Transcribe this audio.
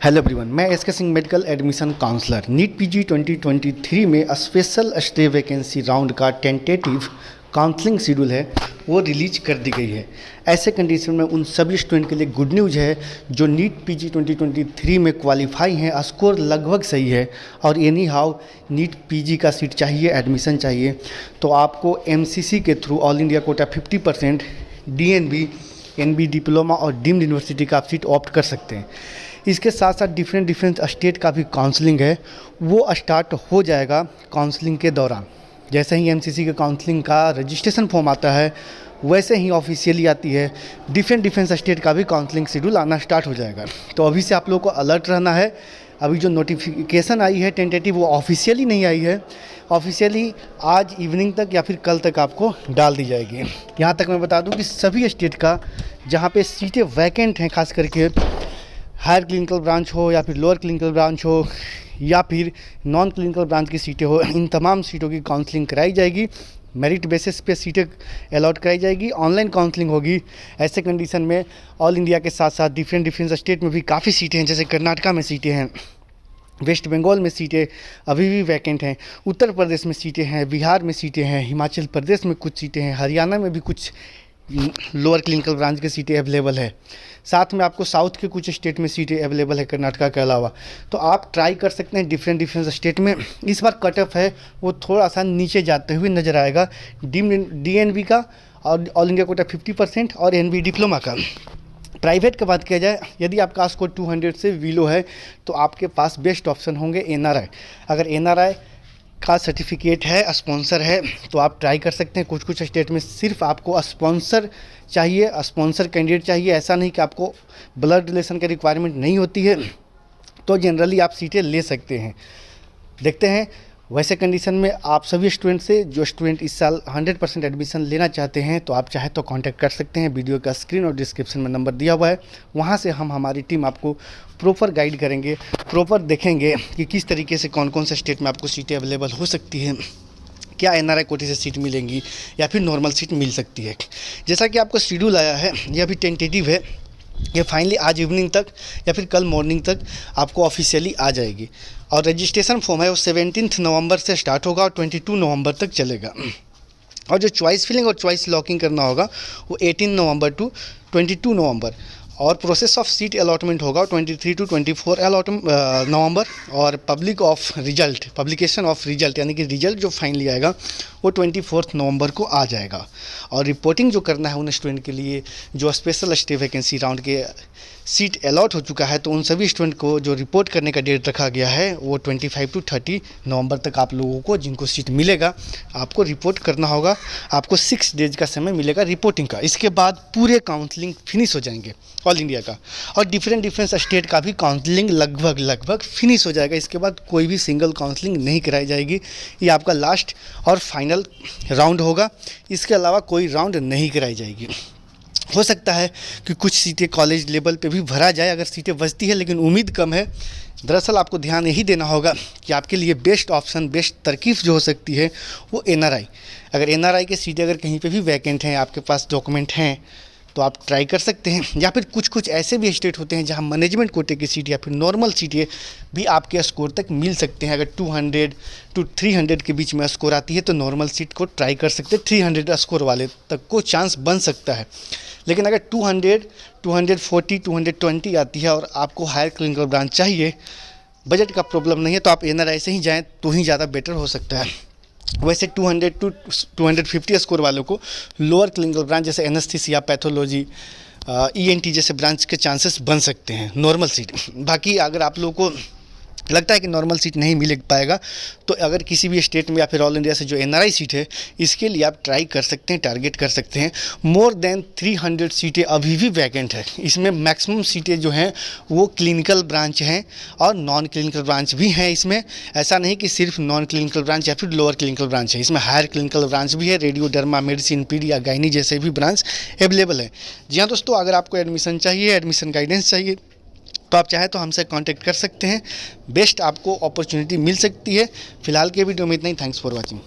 Hello everyone, मैं S K Singh medical admission counsellor. NEET PG 2023 में special stay vacancy round का tentative counselling schedule है वो release कर दी गई है। ऐसे कंडीशन में उन सभी स्टूडेंट के लिए गुड न्यूज़ है जो नीट पीजी 2023 में क्वालिफाई हैं, स्कोर लगभग सही है और एनी हाउ नीट पीजी का सीट चाहिए, एडमिशन चाहिए, तो आपको एमसीसी के through all India quota 50%, DNB, NB diploma और डीम्ड यूनिवर्सिटी का आप सीट ऑप्ट कर सकते हैं। इसके साथ साथ डिफरेंट स्टेट का भी काउंसलिंग है, वो स्टार्ट हो जाएगा काउंसलिंग के दौरान। जैसे ही एमसीसी के काउंसलिंग का रजिस्ट्रेशन फॉर्म आता है वैसे ही ऑफिशियली आती है डिफरेंट स्टेट का भी काउंसलिंग शेड्यूल आना स्टार्ट हो जाएगा। तो अभी से आप लोगों को अलर्ट रहना है। अभी जो नोटिफिकेशन आई है टेंटेटिव वो ऑफिशियली नहीं आई है, ऑफिशियली आज इवनिंग तक या फिर कल तक आपको डाल दी जाएगी। यहाँ तक मैं बता दूँ कि सभी स्टेट का जहाँ पे सीटें वैकेंट हैं, खास करके हायर क्लिनिकल ब्रांच हो या फिर लोअर क्लिनिकल ब्रांच हो या फिर नॉन क्लिनिकल ब्रांच की सीटें हो, इन तमाम सीटों की काउंसलिंग कराई जाएगी। मेरिट बेसिस पे सीटें अलॉट कराई जाएगी, ऑनलाइन काउंसलिंग होगी। ऐसे कंडीशन में ऑल इंडिया के साथ साथ डिफरेंट स्टेट में भी काफ़ी सीटें हैं, जैसे कर्नाटका में सीटें हैं, वेस्ट बंगाल में सीटें अभी भी वैकेंट हैं, उत्तर प्रदेश में सीटें हैं, बिहार में सीटें हैं, हिमाचल प्रदेश में कुछ सीटें हैं, हरियाणा में भी कुछ लोअर क्लिनिकल ब्रांच की सीटें अवेलेबल है। साथ में आपको साउथ के कुछ स्टेट में सीटें अवेलेबल है कर्नाटका के अलावा। तो आप ट्राई कर सकते हैं डिफरेंट स्टेट में। इस बार कट ऑफ है वो थोड़ा सा नीचे जाते हुए नज़र आएगा, डीएनबी का और ऑल इंडिया कोटा 50% और एनबी डिप्लोमा का। प्राइवेट की बात किया जाए, यदि आपका स्कोर 200 से बिलो है तो आपके पास बेस्ट ऑप्शन होंगे एनआरआई। अगर एनआरआई का सर्टिफिकेट है, स्पॉन्सर है, तो आप ट्राई कर सकते हैं। कुछ स्टेट में सिर्फ आपको स्पॉन्सर चाहिए, स्पॉन्सर कैंडिडेट चाहिए, ऐसा नहीं कि आपको ब्लड रिलेशन की रिक्वायरमेंट नहीं होती है, तो जनरली आप सीटें ले सकते हैं। देखते हैं वैसे कंडीशन में आप सभी स्टूडेंट से, जो स्टूडेंट इस साल 100% एडमिशन लेना चाहते हैं तो आप चाहे तो कांटेक्ट कर सकते हैं। वीडियो का स्क्रीन और डिस्क्रिप्शन में नंबर दिया हुआ है, वहां से हमारी टीम आपको प्रॉपर गाइड करेंगे, प्रॉपर देखेंगे कि किस तरीके से कौन कौन से स्टेट में आपको सीटें अवेलेबल हो सकती हैं, क्या एनआरआई कोटे से सीट मिलेंगी या फिर नॉर्मल सीट मिल सकती है। जैसा कि आपको शेड्यूल आया है, ये अभी टेंटेटिव है, ये फाइनली आज इवनिंग तक या फिर कल मॉर्निंग तक आपको ऑफिशियली आ जाएगी। और रजिस्ट्रेशन फॉर्म है वो 17 नवंबर से स्टार्ट होगा और 22 नवंबर तक चलेगा। और जो चॉइस फिलिंग और चॉइस लॉकिंग करना होगा वो 18 नवंबर टू 22 नवंबर। और प्रोसेस ऑफ सीट अलॉटमेंट होगा 23 टू 24 नवंबर। और पब्लिकेशन ऑफ रिजल्ट यानी कि रिजल्ट जो फाइनली आएगा वो 24 नवंबर को आ जाएगा। और रिपोर्टिंग जो करना है उन स्टूडेंट के लिए जो स्पेशल स्टे वैकेंसी राउंड के सीट अलॉट हो चुका है, तो उन सभी स्टूडेंट को जो रिपोर्ट करने का डेट रखा गया है वो 25 टू 30 नवंबर तक आप लोगों को, जिनको सीट मिलेगा, आपको रिपोर्ट करना होगा। आपको 6 डेज का समय मिलेगा रिपोर्टिंग का। इसके बाद पूरे काउंसलिंग फिनिश हो जाएंगे ऑल इंडिया का, और डिफरेंट स्टेट का भी काउंसलिंग लगभग फिनिश हो जाएगा। इसके बाद कोई भी सिंगल काउंसलिंग नहीं कराई जाएगी, ये आपका लास्ट और फाइनल राउंड होगा। इसके अलावा कोई राउंड नहीं कराई जाएगी। हो सकता है कि कुछ सीटें कॉलेज लेवल पे भी भरा जाए अगर सीटें बचती है, लेकिन उम्मीद कम है। दरअसल आपको ध्यान यही देना होगा कि आपके लिए बेस्ट ऑप्शन, बेस्ट तरकीब जो हो सकती है वो एनआरआई। अगर एनआरआई की सीटें अगर कहीं पे भी वैकेंट हैं, आपके पास डॉक्यूमेंट हैं, तो आप ट्राई कर सकते हैं। या फिर कुछ ऐसे भी स्टेट होते हैं जहां मैनेजमेंट कोटे की सीट या फिर नॉर्मल सीटें भी आपके स्कोर तक मिल सकते हैं। अगर 200 टू 300 के बीच में स्कोर आती है तो नॉर्मल सीट को ट्राई कर सकते हैं। 300 स्कोर वाले तक को चांस बन सकता है। लेकिन अगर 200, 240, 220 आती है और आपको हायर क्लिनिकल ब्रांच चाहिए, बजट का प्रॉब्लम नहीं है, तो आप एनआरआई से ही जाएँ तो ही ज़्यादा बेटर हो सकता है। वैसे 200 टू 250 स्कोर वालों को लोअर क्लिनिकल ब्रांच जैसे एनेस्थीसिया, पैथोलॉजी, ईएनटी जैसे ब्रांच के चांसेस बन सकते हैं नॉर्मल सीट। बाकी अगर आप लोगों को लगता है कि नॉर्मल सीट नहीं मिल पाएगा, तो अगर किसी भी स्टेट में या फिर ऑल इंडिया से जो एनआरआई सीट है, इसके लिए आप ट्राई कर सकते हैं, टारगेट कर सकते हैं। मोर देन 300 सीटें अभी भी वैकेंट है। इसमें मैक्सिमम सीटें जो हैं वो क्लिनिकल ब्रांच हैं और नॉन क्लिनिकल ब्रांच भी हैं। इसमें ऐसा नहीं कि सिर्फ नॉन क्लिनिकल ब्रांच या फिर लोअर क्लिनिकल ब्रांच है, इसमें हायर क्लिनिकल ब्रांच भी है। रेडियो, डर्मा, मेडिसिन, पीडी या गायनी जैसे भी ब्रांच अवेलेबल है। जी हाँ दोस्तों, अगर आपको एडमिशन चाहिए, एडमिशन गाइडेंस चाहिए, तो आप चाहे तो हमसे कांटेक्ट कर सकते हैं। बेस्ट आपको अपॉर्चुनिटी मिल सकती है। फिलहाल के वीडियो में इतना ही। Thanks for watching.